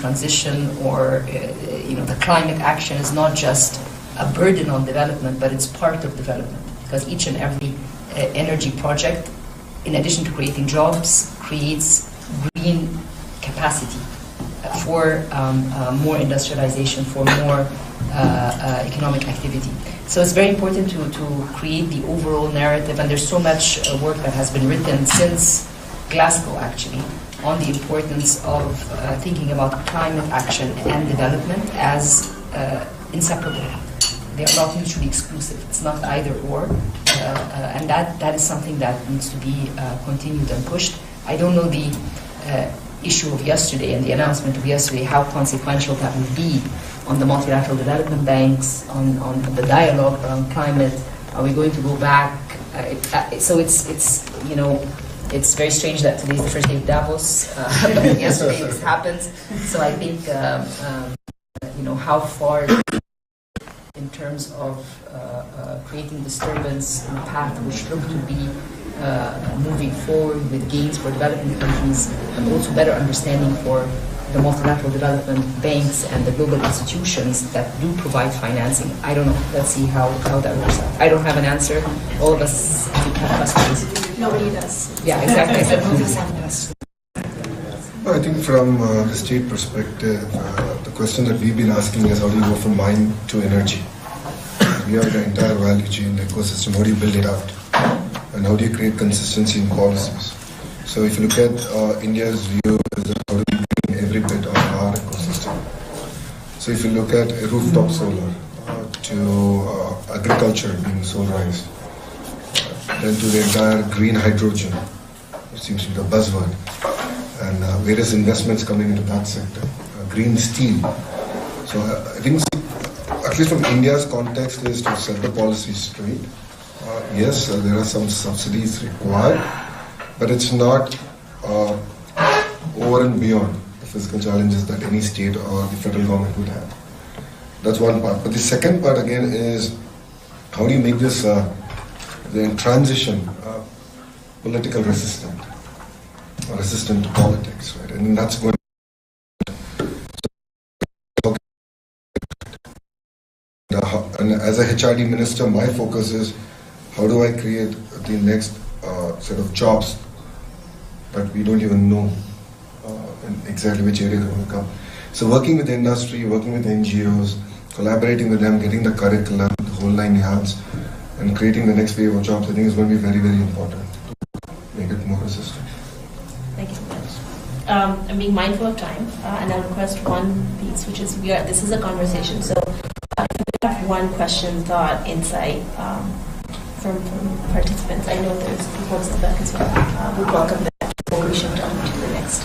transition or the climate action is not just a burden on development, but it's part of development, because each and every energy project, in addition to creating jobs, creates green capacity for more industrialization, for more economic activity. So it's very important to create the overall narrative, and there's so much work that has been written since Glasgow, actually, on the importance of thinking about climate action and development as inseparable. They are not mutually exclusive. It's not either or, and that is something that needs to be continued and pushed. I don't know the issue of yesterday and the announcement of yesterday, how consequential that would be on the multilateral development banks, on the dialogue around climate. Are we going to go back? So it's very strange that today's the first day of Davos, but yesterday this happens. So I think how far in terms of creating disturbance in a path which look to be moving forward with gains for developing countries, and also better understanding for the multilateral development banks and the global institutions that do provide financing. I don't know. Let's see how that works out. I don't have an answer. All of us have questions. Nobody does. Yeah, exactly. I said nobody does. I think from the state perspective, the question that we've been asking is how do you go from mine to energy? We have the entire value chain, the ecosystem. How do you build it out? And how do you create consistency in policies? So if you look at India's view, is how do we bring every bit of our ecosystem? So if you look at rooftop solar to agriculture being solarized, then to the entire green hydrogen, which seems to be the buzzword, and various investments coming into that sector, green steel. So I think, at least from India's context, is to set the policy straight. Yes, there are some subsidies required, but it's not over and beyond the physical challenges that any state or the federal government would have. That's one part. But the second part again is how do you make this the transition political resistant or resistant to politics, right? And that's going. And as a HRD minister, my focus is how do I create the next set of jobs that we don't even know in exactly which area they're going to come. So working with the industry, working with NGOs, collaborating with them, getting the curriculum, the whole 9 yards, and creating the next wave of jobs, I think is going to be very, very important to make it more resistant. Thank you so much. I'm being mindful of time, and I'll request one piece, which is this is a conversation. So if we have one question, thought, insight from participants, I know there's folks in the back as well. We welcome that before we shift on to the next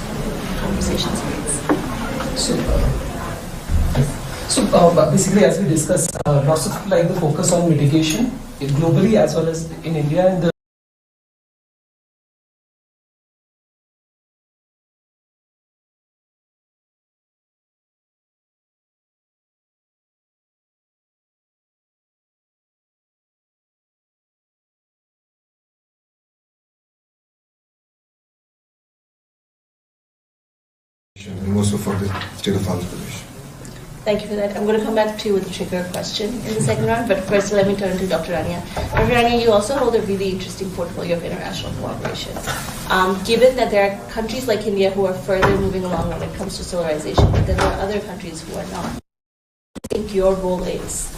conversation space. So basically, as we discussed, lots of people like the focus on mitigation globally as well as in India, and the and also for the state of Andhra Pradesh. Thank you for that. I'm going to come back to you with a trigger question in the second round, but first let me turn to Dr. Rania. Dr. Rania, you also hold a really interesting portfolio of international cooperation. Given that there are countries like India who are further moving along when it comes to solarization, but then there are other countries who are not. What do you think your role is,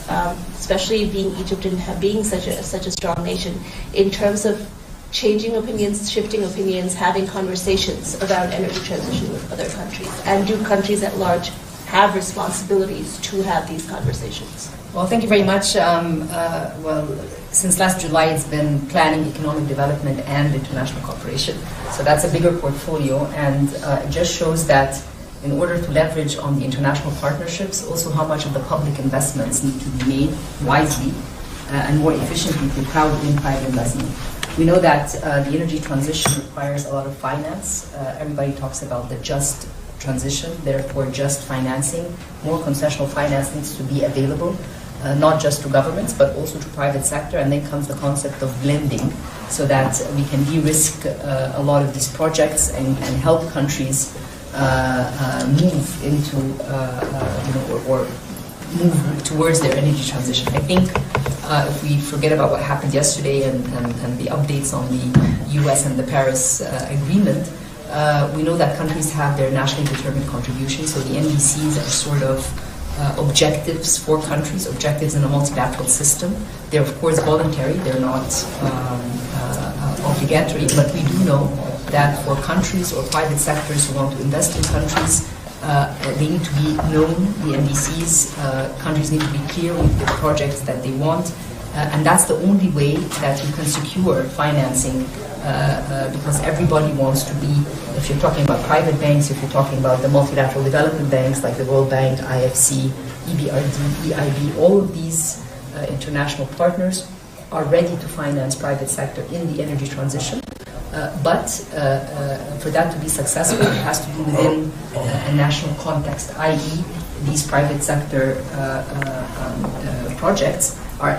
especially being Egypt and being such a strong nation, in terms of changing opinions, shifting opinions, having conversations about energy transition with other countries? And do countries at large have responsibilities to have these conversations? Well, thank you very much. Since last July, it's been planning, economic development, and international cooperation. So that's a bigger portfolio, and it just shows that in order to leverage on the international partnerships, also how much of the public investments need to be made wisely and more efficiently to crowd in private investment. We know that the energy transition requires a lot of finance. Everybody talks about the just transition, therefore just financing. More concessional finance needs to be available, not just to governments, but also to private sector. And then comes the concept of blending, so that we can de-risk a lot of these projects and help countries move into, or move towards their energy transition. I think if we forget about what happened yesterday and the updates on the US and the Paris Agreement, we know that countries have their nationally determined contributions, so the NDCs are sort of objectives for countries, objectives in a multilateral system. They're of course voluntary, they're not obligatory, but we do know that for countries or private sectors who want to invest in countries, they need to be known, the NDCs, countries need to be clear with the projects that they want, and that's the only way that you can secure financing, because everybody wants to be, if you're talking about private banks, if you're talking about the multilateral development banks like the World Bank, IFC, EBRD, EIB, all of these international partners are ready to finance private sector in the energy transition. But for that to be successful, it has to be within a national context, i.e. these private sector projects